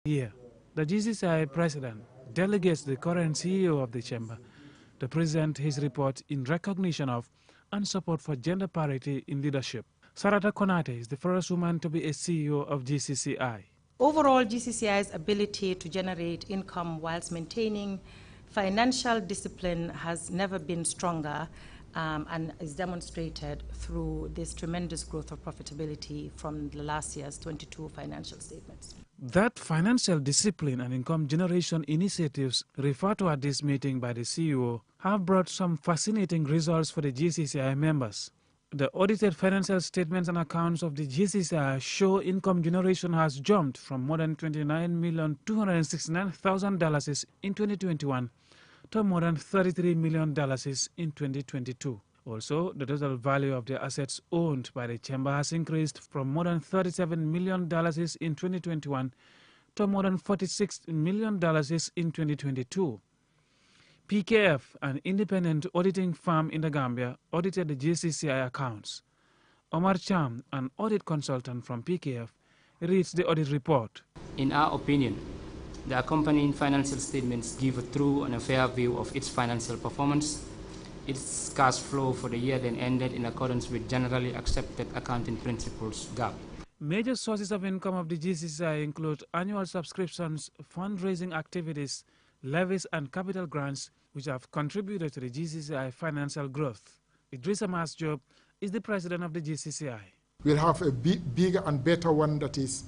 Here, the GCCI president delegates the current CEO of the chamber to present his report in recognition of and support for gender parity in leadership. Sarata Konate is the first woman to be a CEO of GCCI. Overall, GCCI's ability to generate income whilst maintaining financial discipline has never been stronger and is demonstrated through this tremendous growth of profitability from the last year's 22 financial statements. That financial discipline and income generation initiatives referred to at this meeting by the CEO have brought some fascinating results for the GCCI members. The audited financial statements and accounts of the GCCI show income generation has jumped from more than $29,269,000 in 2021 to more than $33 million in 2022. Also, the total value of the assets owned by the chamber has increased from more than $37 million in 2021 to more than $46 million in 2022. PKF, an independent auditing firm in the Gambia, audited the GCCI accounts. Omar Cham, an audit consultant from PKF, reads the audit report. In our opinion, the accompanying financial statements give a true and a fair view of its financial performance, its cash flow for the year then ended in accordance with generally accepted accounting principles, GAAP. Major sources of income of the GCCI include annual subscriptions, fundraising activities, levies and capital grants, which have contributed to the GCCI financial growth. Idrissa Mas Job is the president of the GCCI. We'll have a bigger and better one that is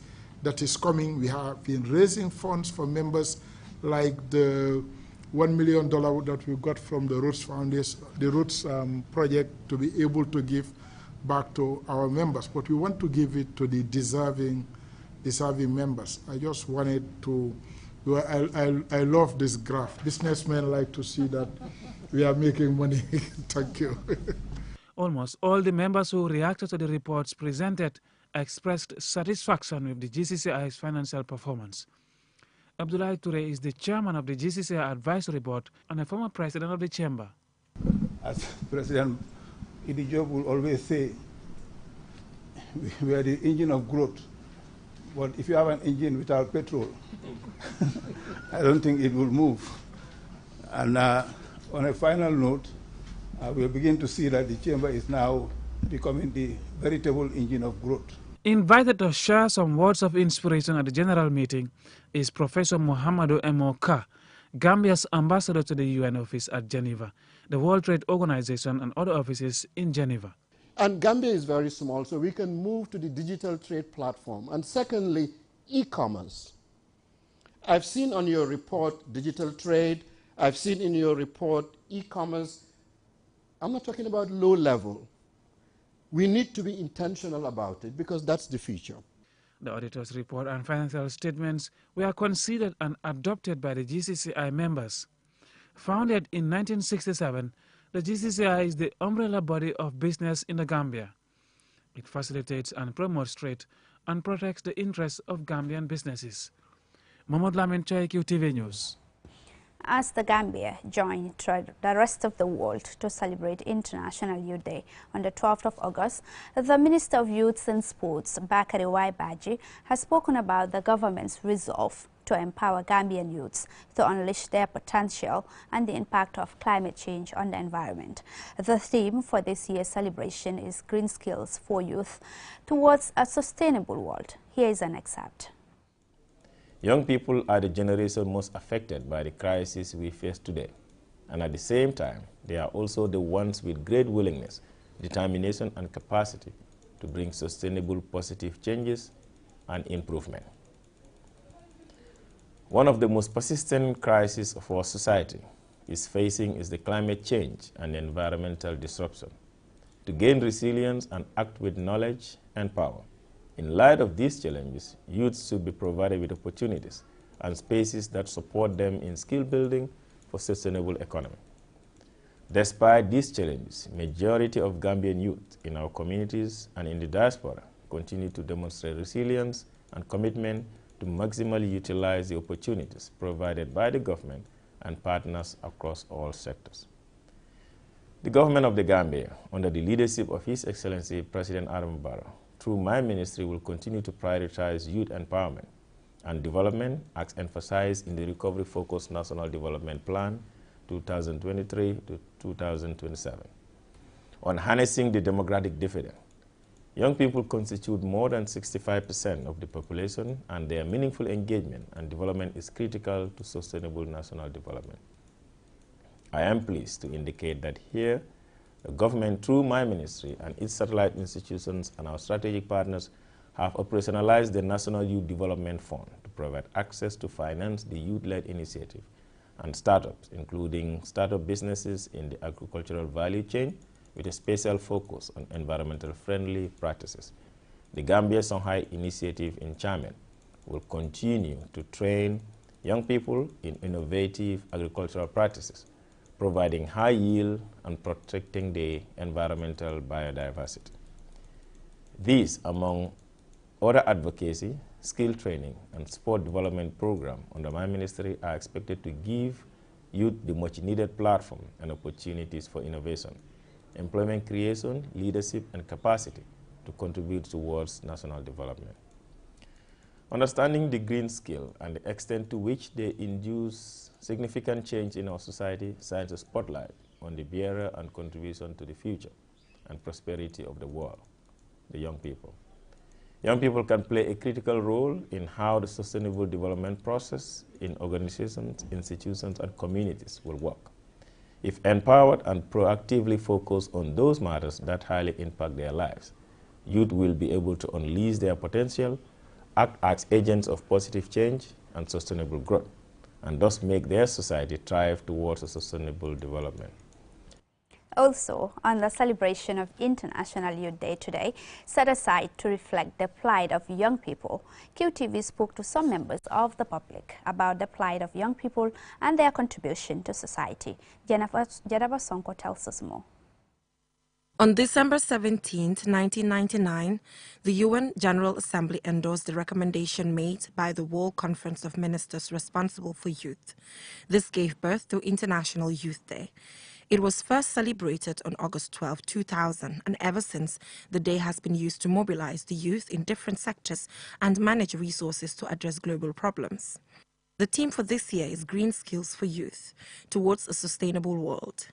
coming. We have been raising funds for members, like the $1 million that we got from the Roots Foundation, the Roots project, to be able to give back to our members. But we want to give it to the deserving members. I just wanted to. I love this graph. Businessmen like to see that we are making money. Thank you. Almost all the members who reacted to the reports presented expressed satisfaction with the GCCI's financial performance. Abdoulaye Touré is the chairman of the GCCI Advisory Board and a former president of the chamber. As President Idi Job will always say, we are the engine of growth. But if you have an engine without petrol, I don't think it will move. And on a final note, we'll begin to see that the chamber is now becoming the veritable engine of growth. Invited to share some words of inspiration at the general meeting is Professor Muhammadu Emoka, Gambia's ambassador to the UN office at Geneva, the World Trade Organization and other offices in Geneva. And Gambia is very small, so we can move to the digital trade platform. And secondly, e-commerce. I've seen on your report digital trade. I've seen in your report e-commerce. I'm not talking about low level. We need to be intentional about it because that's the future. The auditor's report and financial statements were considered and adopted by the GCCI members. Founded in 1967, the GCCI is the umbrella body of business in the Gambia. It facilitates and promotes trade and protects the interests of Gambian businesses. Mohamed Lamin Choi, QTV News. As the Gambia joined the rest of the world to celebrate International Youth Day on the 12th of August, the Minister of Youth and Sports, Bakari Waibaji, has spoken about the government's resolve to empower Gambian youths to unleash their potential and the impact of climate change on the environment. The theme for this year's celebration is Green Skills for Youth Towards a Sustainable World. Here is an excerpt. Young people are the generation most affected by the crisis we face today. And at the same time, they are also the ones with great willingness, determination, and capacity to bring sustainable positive changes and improvement. One of the most persistent crises of our society is facing is the climate change and environmental disruption. To gain resilience and act with knowledge and power. In light of these challenges, youths should be provided with opportunities and spaces that support them in skill building for sustainable economy. Despite these challenges, majority of Gambian youth in our communities and in the diaspora continue to demonstrate resilience and commitment to maximally utilize the opportunities provided by the government and partners across all sectors. The government of the Gambia, under the leadership of His Excellency President Adama Barrow, through my ministry, will continue to prioritize youth empowerment and Development, as emphasized in the Recovery Focused National Development Plan 2023 to 2027. On harnessing the demographic dividend, young people constitute more than 65% of the population, and their meaningful engagement and development is critical to sustainable national development. I am pleased to indicate that here, the government, through my ministry and its satellite institutions and our strategic partners, have operationalized the National Youth Development Fund to provide access to finance the youth-led initiative and startups, including startup businesses in the agricultural value chain, with a special focus on environmental friendly practices. The Gambia Songhai initiative in Chairman will continue to train young people in innovative agricultural practices, providing high yield and protecting the environmental biodiversity. These, among other advocacy, skill training, and sport development programs under my ministry are expected to give youth the much-needed platform and opportunities for innovation, employment creation, leadership, and capacity to contribute towards national development. Understanding the green skill and the extent to which they induce significant change in our society shines a spotlight on the bearer and contribution to the future and prosperity of the world, the young people. Young people can play a critical role in how the sustainable development process in organizations, institutions, and communities will work. If empowered and proactively focused on those matters that highly impact their lives, youth will be able to unleash their potential, act as agents of positive change and sustainable growth, and thus make their society thrive towards a sustainable development. Also, on the celebration of International Youth Day today, set aside to reflect the plight of young people, QTV spoke to some members of the public about the plight of young people and their contribution to society. Jennifer Sonko tells us more. On December 17, 1999, the UN General Assembly endorsed the recommendation made by the World Conference of Ministers responsible for youth. This gave birth to International Youth Day. It was first celebrated on August 12, 2000, and ever since, the day has been used to mobilize the youth in different sectors and manage resources to address global problems. The theme for this year is Green Skills for Youth, towards a sustainable world.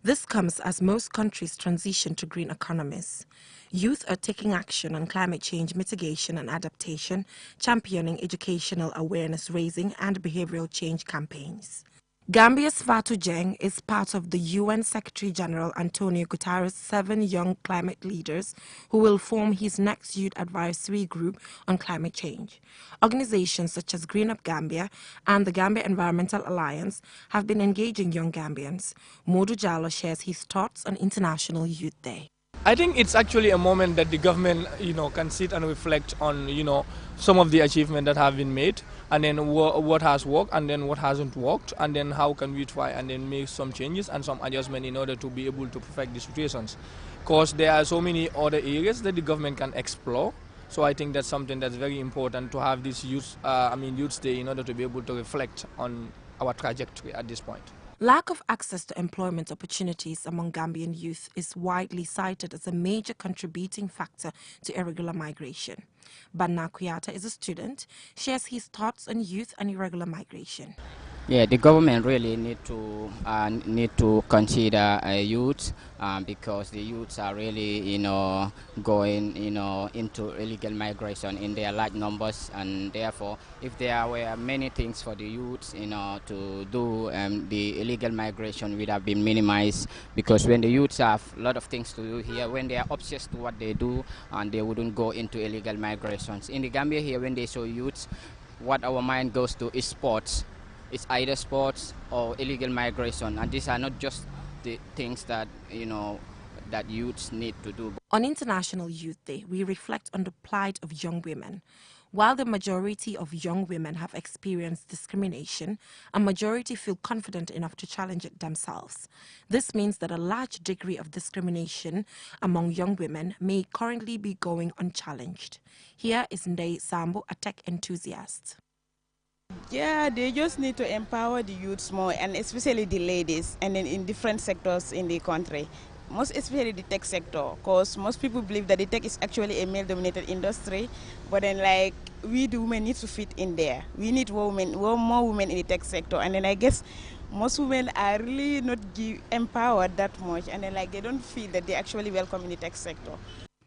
This comes as most countries transition to green economies. Youth are taking action on climate change mitigation and adaptation, championing educational awareness raising and behavioral change campaigns. Gambia's Fatou Dieng is part of the UN Secretary-General Antonio Guterres' 7 young climate leaders who will form his next youth advisory group on climate change. Organizations such as Green Up Gambia and the Gambia Environmental Alliance have been engaging young Gambians. Modou Jallow shares his thoughts on International Youth Day. I think it's actually a moment that the government, can sit and reflect on, some of the achievements that have been made, and then what has worked, and then what hasn't worked, and then how can we try and then make some changes and some adjustment in order to be able to perfect the situations. Because there are so many other areas that the government can explore. So I think that's something that's very important to have this Youth Day in order to be able to reflect on our trajectory at this point. Lack of access to employment opportunities among Gambian youth is widely cited as a major contributing factor to irregular migration. Banna Kuyata is a student, shares his thoughts on youth and irregular migration. Yeah, the government really need to consider youth because the youths are really going into illegal migration in their large numbers, and therefore if there were many things for the youths to do, the illegal migration would have been minimized, because when the youths have a lot of things to do here, when they are obsessed to what they do, and they wouldn't go into illegal migrations. In the Gambia here, when they show youths, what our mind goes to is sports. It's either sports or illegal migration, and these are not just the things that that youths need to do. On International Youth Day, we reflect on the plight of young women. While the majority of young women have experienced discrimination, a majority feel confident enough to challenge it themselves. This means that a large degree of discrimination among young women may currently be going unchallenged. Here is Ndei Sambo, a tech enthusiast. Yeah, they just need to empower the youths more, and especially the ladies, and then in different sectors in the country. most especially the tech sector, because most people believe that the tech is actually a male-dominated industry, but then like we the women need to fit in there. We need more women in the tech sector, and then I guess most women are really not empowered that much, and then like they don't feel that they're actually welcome in the tech sector.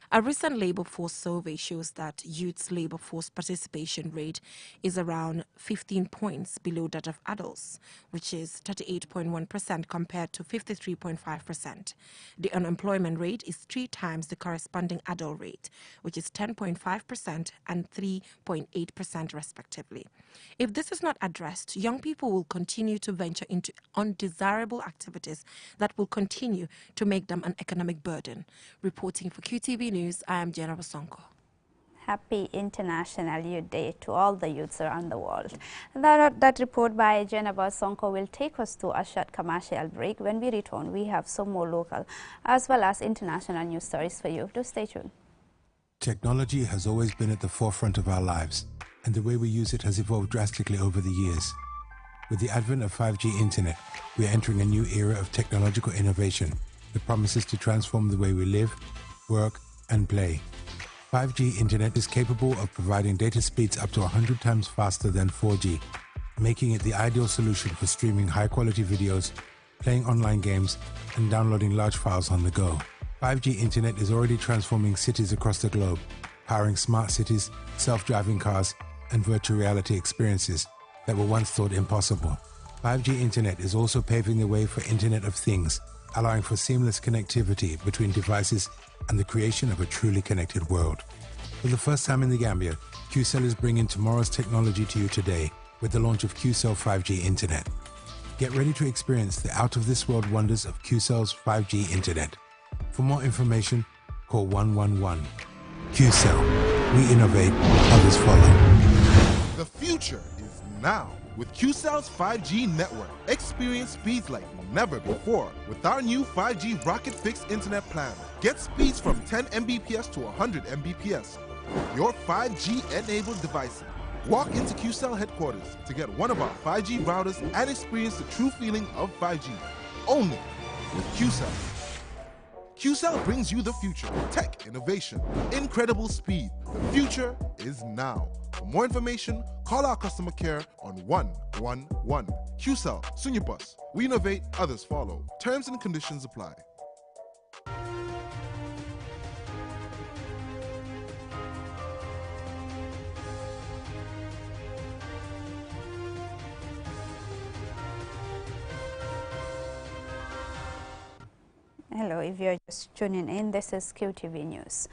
A recent labor force survey shows that youth's labor force participation rate is around 15 points below that of adults, which is 38.1% compared to 53.5%. The unemployment rate is 3 times the corresponding adult rate, which is 10.5% and 3.8% respectively. If this is not addressed, young people will continue to venture into undesirable activities that will continue to make them an economic burden. Reporting for QTV News, I am Jenna Basonko. Happy International Youth Day to all the youths around the world. That report by Jenna Basonko will take us to a short commercial break. When we return, we have some more local as well as international news stories for you. Do stay tuned. Technology has always been at the forefront of our lives, and the way we use it has evolved drastically over the years. With the advent of 5G internet, we are entering a new era of technological innovation that promises to transform the way we live, work, and play. 5G internet is capable of providing data speeds up to 100 times faster than 4G, making it the ideal solution for streaming high-quality videos, playing online games, and downloading large files on the go. 5G internet is already transforming cities across the globe, powering smart cities, self-driving cars, and virtual reality experiences that were once thought impossible. 5G internet is also paving the way for Internet of Things, allowing for seamless connectivity between devices and the creation of a truly connected world. For the first time in the Gambia, QCell is bringing tomorrow's technology to you today with the launch of QCell 5G Internet. Get ready to experience the out-of-this-world wonders of QCell's 5G Internet. For more information, call 111. QCell. We innovate, others follow. The future is now. With QCell's 5G network, experience speeds like never before with our new 5G Rocket Fixed Internet plan. Get speeds from 10 Mbps to 100 Mbps. Your 5G-enabled devices. Walk into QCell headquarters to get one of our 5G routers and experience the true feeling of 5G. Only with QCell. QCell brings you the future, tech, innovation, incredible speed. The future is now. For more information, call our customer care on 111. QCell, Sunyabus. We innovate, others follow. Terms and conditions apply. Hello, if you're just tuning in, this is QTV News.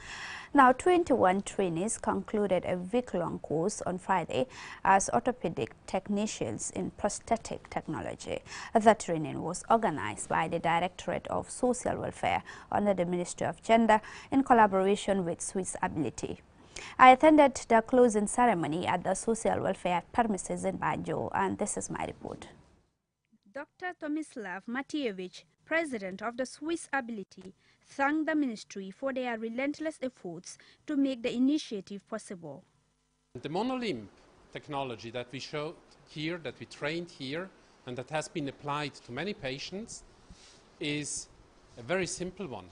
Now, 21 trainees concluded a week-long course on Friday as orthopedic technicians in prosthetic technology. The training was organized by the Directorate of Social Welfare under the Ministry of Gender in collaboration with Swiss Ability. I attended the closing ceremony at the Social Welfare premises in Banjo, and this is my report. Dr. Tomislav Matijevich, President of the Swiss Ability, thanked the ministry for their relentless efforts to make the initiative possible. The monolimb technology that we showed here, that we trained here, and that has been applied to many patients is a very simple one.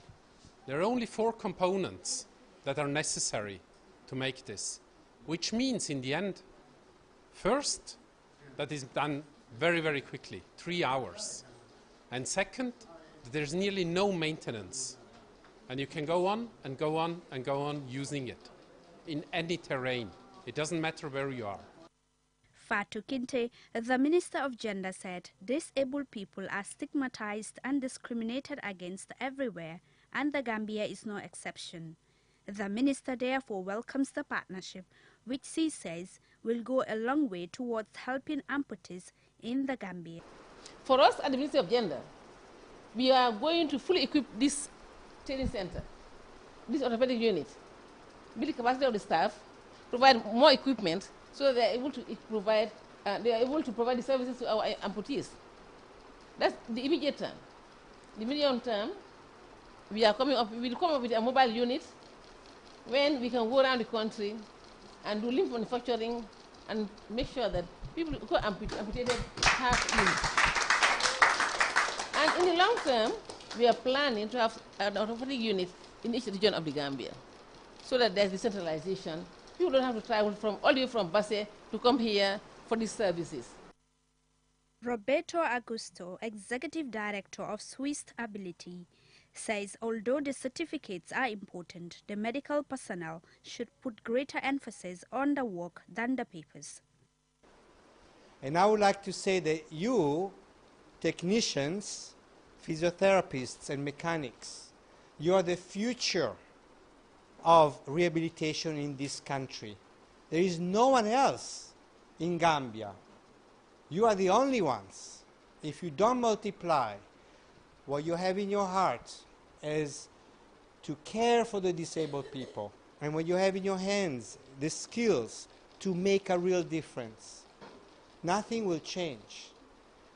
There are only 4 components that are necessary to make this, which means in the end, first, that is done very, very quickly, 3 hours. And second, there's nearly no maintenance. And you can go on and go on and go on using it in any terrain. It doesn't matter where you are. Fatou Kinte, the Minister of Gender, said disabled people are stigmatized and discriminated against everywhere, and the Gambia is no exception. The Minister therefore welcomes the partnership, which she says will go a long way towards helping amputees in the Gambia. For us at the Ministry of Gender, we are going to fully equip this training center, this orthopedic unit, build the capacity of the staff, provide more equipment so that they are able to provide the services to our amputees. That's the immediate term. The medium term, we will come up with a mobile unit when we can go around the country and do limb manufacturing and make sure that people who are amputated have limbs. And in the long term, we are planning to have an orthopedic unit in each region of the Gambia, so that there's decentralization. People don't have to travel all the way from Basse to come here for these services. Roberto Augusto, Executive Director of Swiss Ability, says although the certificates are important, the medical personnel should put greater emphasis on the work than the papers. And I would like to say that you, technicians, physiotherapists, and mechanics, you are the future of rehabilitation in this country. There is no one else in Gambia. You are the only ones. If you don't multiply what you have in your heart is to care for the disabled people, and what you have in your hands, the skills to make a real difference, nothing will change.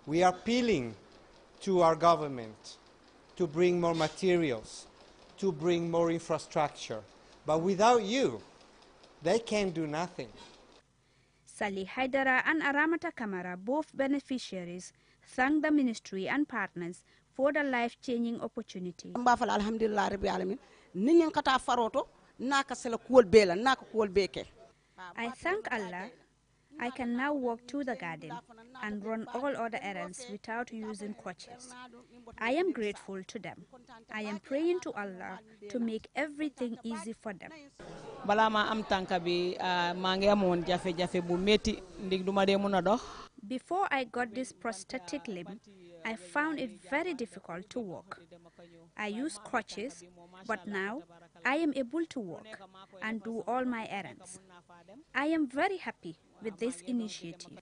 We are appealing to our government to bring more materials, to bring more infrastructure. But without you, they can do nothing. Sali Haidara and Aramata Kamara, both beneficiaries, thank the ministry and partners for the life-changing opportunity. I thank Allah. I can now walk to the garden and run all other errands without using crutches. I am grateful to them. I am praying to Allah to make everything easy for them. Before I got this prosthetic limb, I found it very difficult to walk. I used crutches, but now I am able to walk and do all my errands. I am very happy with this initiative.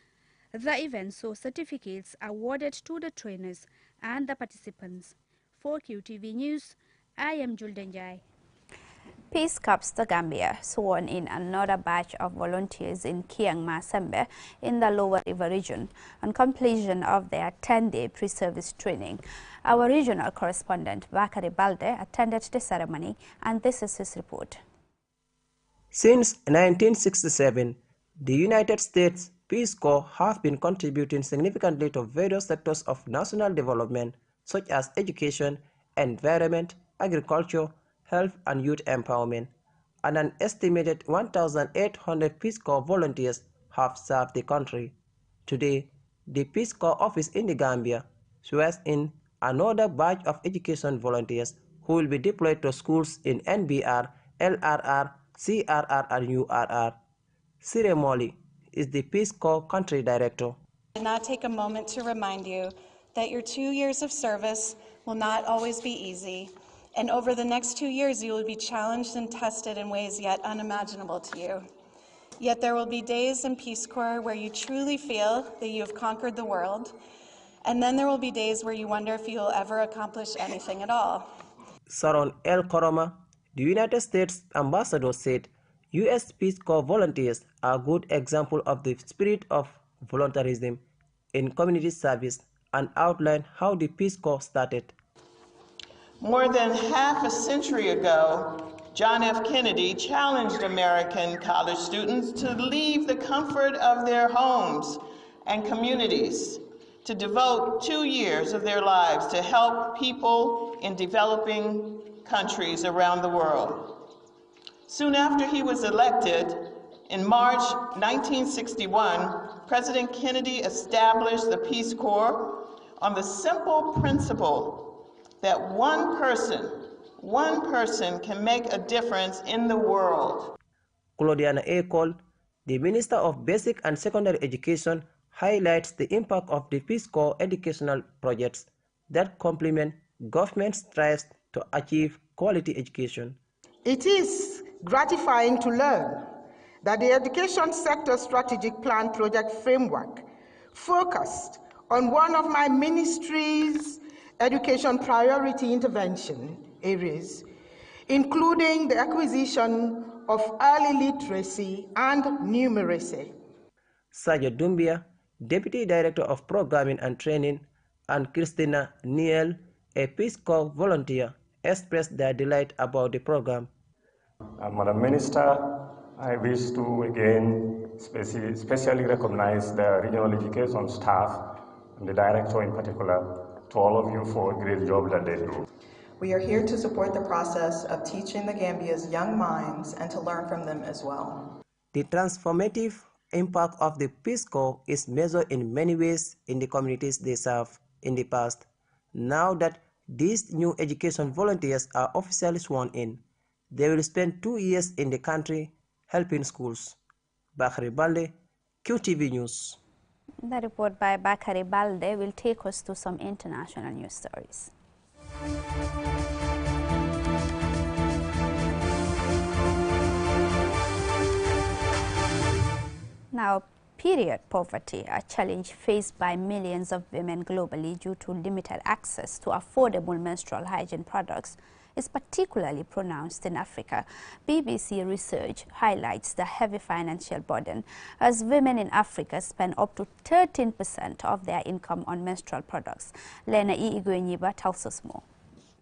The event saw certificates awarded to the trainers and the participants. For QTV News, I am Juldenjai. Peace Corps the Gambia sworn in another batch of volunteers in Kiangma Sembe in the Lower River region on completion of their 10-day pre-service training. Our regional correspondent Bakari Balde attended the ceremony, and this is his report. Since 1967, the United States Peace Corps have been contributing significantly to various sectors of national development, such as education, environment, agriculture, health and youth empowerment, and an estimated 1,800 Peace Corps volunteers have served the country. Today, the Peace Corps office in the Gambia swears in another batch of education volunteers who will be deployed to schools in NBR, LRR, CRR, and URR. Sire Moli is the Peace Corps country director. I now take a moment to remind you that your 2 years of service will not always be easy, and over the next 2 years you will be challenged and tested in ways yet unimaginable to you. Yet there will be days in Peace Corps where you truly feel that you have conquered the world, and then there will be days where you wonder if you will ever accomplish anything at all. Saron El Koroma, the United States ambassador, said U.S. Peace Corps volunteers are a good example of the spirit of volunteerism in community service and outlined how the Peace Corps started. More than half a century ago, John F. Kennedy challenged American college students to leave the comfort of their homes and communities to devote 2 years of their lives to help people in developing countries around the world. Soon after he was elected, in March 1961, President Kennedy established the Peace Corps on the simple principle that one person can make a difference in the world. Claudiana A. Cole, the Minister of Basic and Secondary Education, highlights the impact of the Peace Corps educational projects that complement government's strives to achieve quality education. It is gratifying to learn that the education sector strategic plan project framework focused on one of my ministry's education priority intervention areas, including the acquisition of early literacy and numeracy. Sajo Dumbia, Deputy Director of Programming and Training, and Christina Niel, a Peace Corps volunteer, expressed their delight about the program. Madam Minister, I wish to again especially recognize the regional education staff, and the director in particular, to all of you for a great job that they do. We are here to support the process of teaching the Gambia's young minds and to learn from them as well. The transformative impact of the Peace Corps is measured in many ways in the communities they serve in the past. Now that these new education volunteers are officially sworn in, they will spend 2 years in the country helping schools. Bakari Balde, QTV News. The report by Bakari Balde will take us to some international news stories. Now, period poverty, a challenge faced by millions of women globally due to limited access to affordable menstrual hygiene products, is particularly pronounced in Africa. BBC research highlights the heavy financial burden as women in Africa spend up to 13% of their income on menstrual products. Lena Igwenyiba tells us more.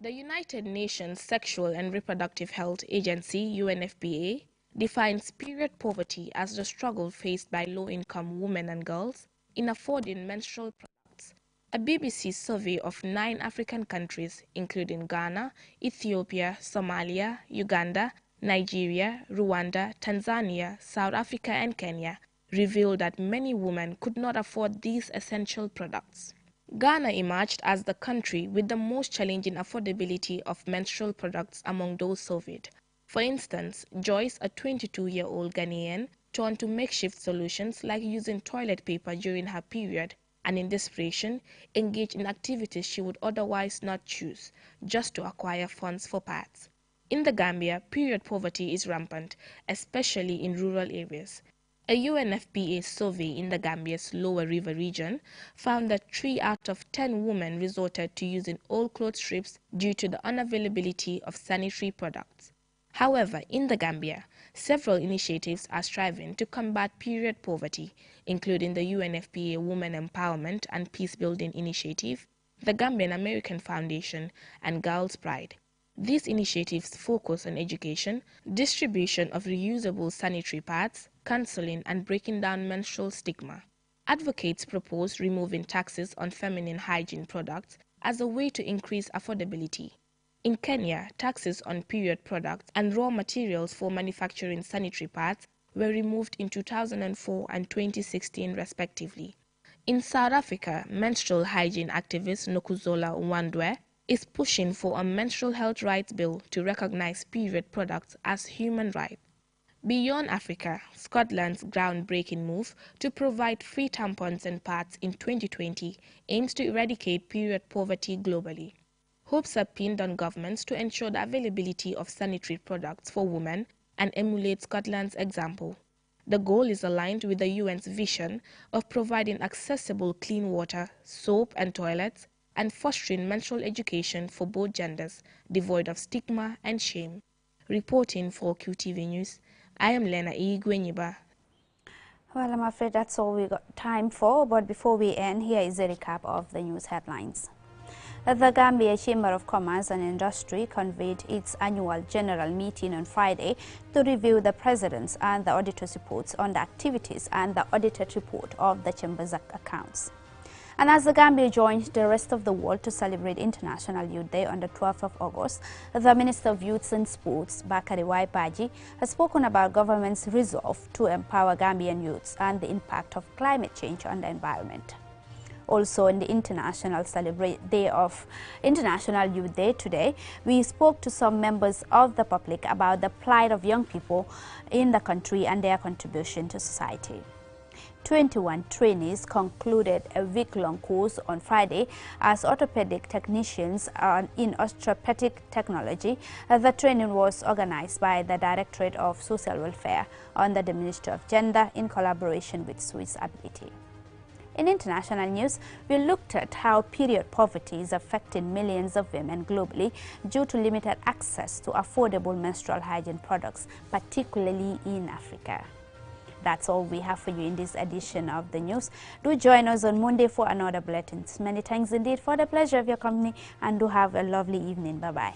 The United Nations Sexual and Reproductive Health Agency, UNFPA, defines period poverty as the struggle faced by low-income women and girls in affording menstrual products. A BBC survey of 9 African countries, including Ghana, Ethiopia, Somalia, Uganda, Nigeria, Rwanda, Tanzania, South Africa, and Kenya, revealed that many women could not afford these essential products. Ghana emerged as the country with the most challenging affordability of menstrual products among those surveyed. For instance, Joyce, a 22-year-old Ghanaian, turned to makeshift solutions like using toilet paper during her period, and in desperation, engaged in activities she would otherwise not choose, just to acquire funds for pads. In the Gambia, period poverty is rampant, especially in rural areas. A UNFPA survey in the Gambia's Lower River region found that 3 out of 10 women resorted to using old cloth strips due to the unavailability of sanitary products. However, in the Gambia, several initiatives are striving to combat period poverty, including the UNFPA Women Empowerment and Peacebuilding Initiative, the Gambian American Foundation, and Girls' Pride. These initiatives focus on education, distribution of reusable sanitary pads, counseling, and breaking down menstrual stigma. Advocates propose removing taxes on feminine hygiene products as a way to increase affordability. In Kenya, taxes on period products and raw materials for manufacturing sanitary pads were removed in 2004 and 2016 respectively. In South Africa, menstrual hygiene activist Nokuzola Nwandwe is pushing for a menstrual health rights bill to recognize period products as human rights. Beyond Africa, Scotland's groundbreaking move to provide free tampons and pads in 2020 aims to eradicate period poverty globally. Hopes are pinned on governments to ensure the availability of sanitary products for women and emulate Scotland's example. The goal is aligned with the UN's vision of providing accessible clean water, soap and toilets, and fostering menstrual education for both genders, devoid of stigma and shame. Reporting for QTV News, I am Lena Igwenyiba. Well, I'm afraid that's all we got time for, but before we end, here is a recap of the news headlines. The Gambia Chamber of Commerce and Industry convened its annual general meeting on Friday to review the President's and the auditor's reports on the activities and the audited report of the Chamber's accounts. And as the Gambia joined the rest of the world to celebrate International Youth Day on the 12th of August, the Minister of Youth and Sports, Bakari Baji, has spoken about government's resolve to empower Gambian youths and the impact of climate change on the environment. Also, on the International Youth Day today, we spoke to some members of the public about the plight of young people in the country and their contribution to society. 21 trainees concluded a week-long course on Friday as orthopedic technicians in osteopathic technology. The training was organized by the Directorate of Social Welfare under the Ministry of Gender in collaboration with Swiss Ability. In international news, we looked at how period poverty is affecting millions of women globally due to limited access to affordable menstrual hygiene products, particularly in Africa. That's all we have for you in this edition of the news. Do join us on Monday for another bulletin. Many thanks indeed for the pleasure of your company, and do have a lovely evening. Bye-bye.